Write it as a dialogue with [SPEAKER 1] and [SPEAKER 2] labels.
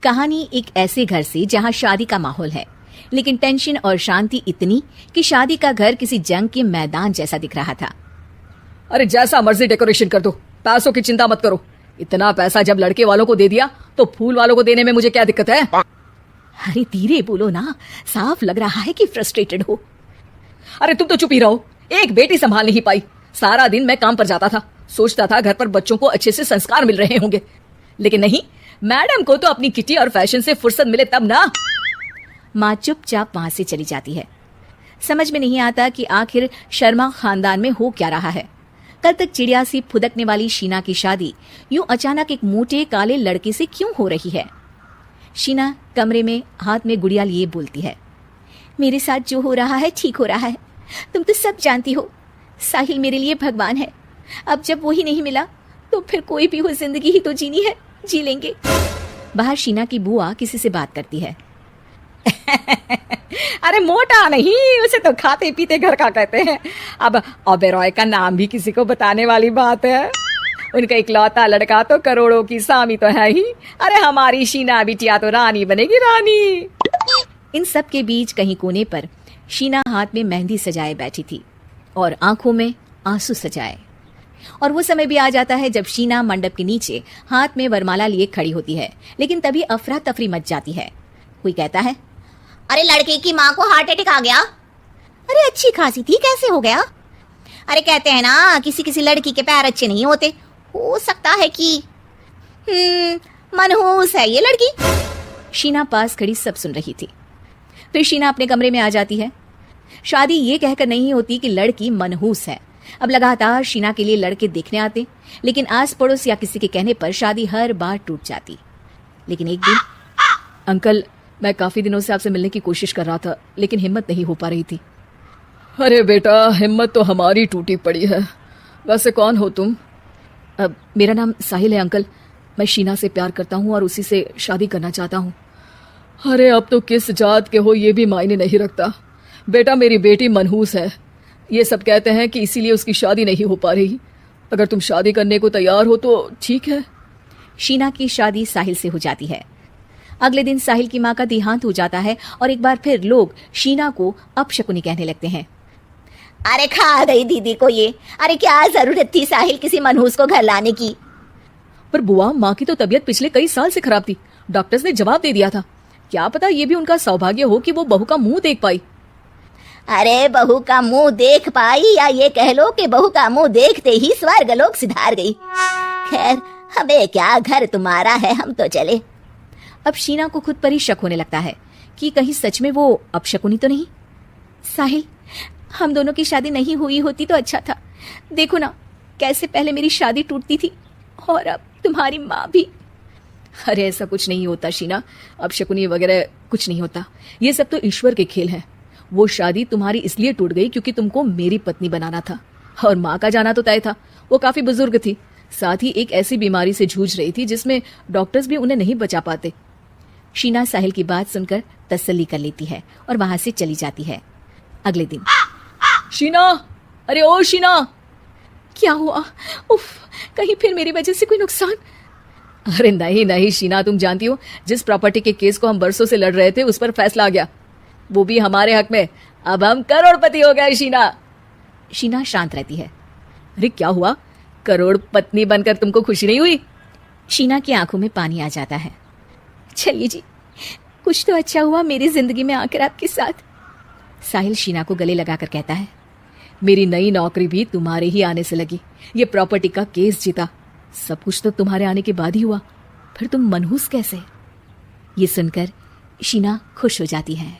[SPEAKER 1] कहानी एक ऐसे घर से जहां शादी का माहौल है, लेकिन टेंशन और शांति इतनी कि शादी का घर किसी जंग के मैदान जैसा दिख रहा था।
[SPEAKER 2] अरे जैसा मर्जी डेकोरेशन कर दो, पैसों की चिंता मत करो। इतना पैसा जब लड़के वालों को दे दिया तो फूल वालों को देने में मुझे क्या दिक्कत है?
[SPEAKER 1] अरे धीरे बोलो ना, साफ लग रहा है कि फ्रस्ट्रेटेड हो।
[SPEAKER 2] अरे तुम तो चुप ही रहो। एक बेटी संभाल नहीं पाई। सारा दिन मैं काम पर जाता था, सोचता था घर पर बच्चों को अच्छे से संस्कार मिल रहे होंगे, लेकिन नहीं, मैडम को तो अपनी किटी और फैशन से फुर्सत मिले तब ना।
[SPEAKER 1] माँ चुपचाप वहां से चली जाती है। समझ में नहीं आता कि आखिर शर्मा खानदान में हो क्या रहा है। कल तक चिड़िया सी फुदकने वाली शीना की शादी यूं अचानक एक मोटे काले लड़के से क्यों हो रही है? शीना कमरे में हाथ में गुड़िया लिए बोलती है, मेरे साथ जो हो रहा है ठीक हो रहा है। तुम तो सब जानती हो, साहिल मेरे लिए भगवान है। अब जब वो ही नहीं मिला तो फिर कोई भी हो, जिंदगी ही तो जीनी है, जी लेंगे। बाहर शीना की बुआ किसी से बात करती है।
[SPEAKER 2] अरे मोटा नहीं, उसे तो खाते पीते घर का कहते हैं। अब ओबेरॉय का नाम भी किसी को बताने वाली बात है। उनका इकलौता लड़का तो करोड़ों की सामी तो है ही। अरे हमारी शीना बिटिया तो रानी बनेगी, रानी।
[SPEAKER 1] इन सब के बीच कहीं कोने पर शीना हाथ में मेहंदी सजाए बैठी थी और आंखों में आंसू सजाए। और वो समय भी आ जाता है जब शीना मंडप के नीचे हाथ में वरमाला लिए खड़ी होती है, लेकिन तभी अफरा तफरी मच जाती है। कोई कहता है,
[SPEAKER 3] अरे लड़के की माँ को हार्ट अटैक आ गया।
[SPEAKER 1] अरे अच्छी खासी थी, कैसे हो गया?
[SPEAKER 3] अरे कहते हैं ना, किसी किसी लड़की के पैर अच्छे नहीं होते। हो सकता है कि मनहूस है ये लड़की।
[SPEAKER 1] शीना पास खड़ी सब सुन रही थी। फिर शीना अपने कमरे में आ जाती है। शादी ये कहकर नहीं होती कि लड़की मनहूस है। अब लगातार शीना के लिए लड़के देखने आते, लेकिन आस पड़ोस या किसी के कहने पर शादी हर बार टूट जाती। लेकिन एक दिन,
[SPEAKER 2] अंकल, मैं काफी दिनों से आपसे मिलने की कोशिश कर रहा था, लेकिन हिम्मत नहीं हो पा रही थी। अरे बेटा, हिम्मत तो हमारी टूटी पड़ी है। वैसे कौन हो तुम? मेरा नाम साहिल है अंकल। मैं शीना से प्यार करता हूँ और उसी से शादी करना चाहता हूँ। अरे अब तो किस जात के हो ये भी मायने नहीं रखता। बेटा, मेरी बेटी मनहूस है। ये सब कहते हैं कि इसीलिए उसकी शादी नहीं हो पा रही। अगर तुम शादी करने को तैयार हो तो ठीक है।
[SPEAKER 1] शीना की शादी साहिल से हो जाती है। अगले दिन साहिल की माँ का देहांत हो जाता है और एक बार फिर लोग शीना को अपशकुनी कहने लगते हैं।
[SPEAKER 3] अरे खा गई दीदी को ये। अरे क्या जरूरत थी साहिल किसी मनहूस को घर लाने की?
[SPEAKER 2] पर बुआ, माँ की तो तबीयत पिछले कई साल से खराब थी। डॉक्टर्स ने जवाब दे दिया था। क्या पता ये भी उनका सौभाग्य हो कि वो बहू का मुंह देख पाई।
[SPEAKER 3] अरे बहू का मुंह देख पाई, या ये कह लो कि बहू का मुंह देखते ही स्वर्गलोक सिधार गई। खैर, हमें क्या, घर तुम्हारा है, हम तो चले।
[SPEAKER 1] अब शीना को खुद पर ही शक होने लगता है कि कहीं सच में वो अपशकुनी तो नहीं। साहिल, हम दोनों की शादी नहीं हुई होती तो अच्छा था। देखो ना, कैसे पहले मेरी शादी टूटती थी और अब तुम्हारी माँ भी।
[SPEAKER 2] अरे ऐसा कुछ नहीं होता शीना, अपशकुनी वगैरह कुछ नहीं होता। ये सब तो ईश्वर के खेल हैं। वो शादी तुम्हारी इसलिए टूट गई क्योंकि तुमको मेरी पत्नी बनाना था, और माँ का जाना तो तय था। वो काफी बुजुर्ग थी, साथ ही एक ऐसी बीमारी से जूझ रही थी जिसमें डॉक्टर्स भी उन्हें नहीं बचा पाते। शीना साहिल की बात सुनकर तसल्ली कर लेती है और वहां से चली जाती है। अगले दिन, शीना, अरे ओ शीना।
[SPEAKER 1] क्या हुआ? उफ, कहीं फिर मेरी वजह से कोई नुकसान?
[SPEAKER 2] अरे नहीं नहीं शीना, तुम जानती हो जिस प्रॉपर्टी के केस को हम बरसों से लड़ रहे थे उस पर फैसला आ गया, वो भी हमारे हक में। अब हम करोड़पति हो गए शीना।
[SPEAKER 1] शीना शांत रहती है।
[SPEAKER 2] अरे क्या हुआ? करोड़ पत्नी बनकर तुमको खुशी नहीं हुई?
[SPEAKER 1] शीना की आंखों में पानी आ जाता है। चलिए जी, कुछ तो अच्छा हुआ मेरी जिंदगी में आकर आपके साथ। साहिल शीना को गले लगाकर कहता है,
[SPEAKER 2] मेरी नई नौकरी भी तुम्हारे ही आने से लगी। ये प्रॉपर्टी का केस जीता, सब कुछ तो तुम्हारे आने के बाद ही हुआ। फिर तुम मनहूस कैसे?
[SPEAKER 1] ये सुनकर शीना खुश हो जाती है।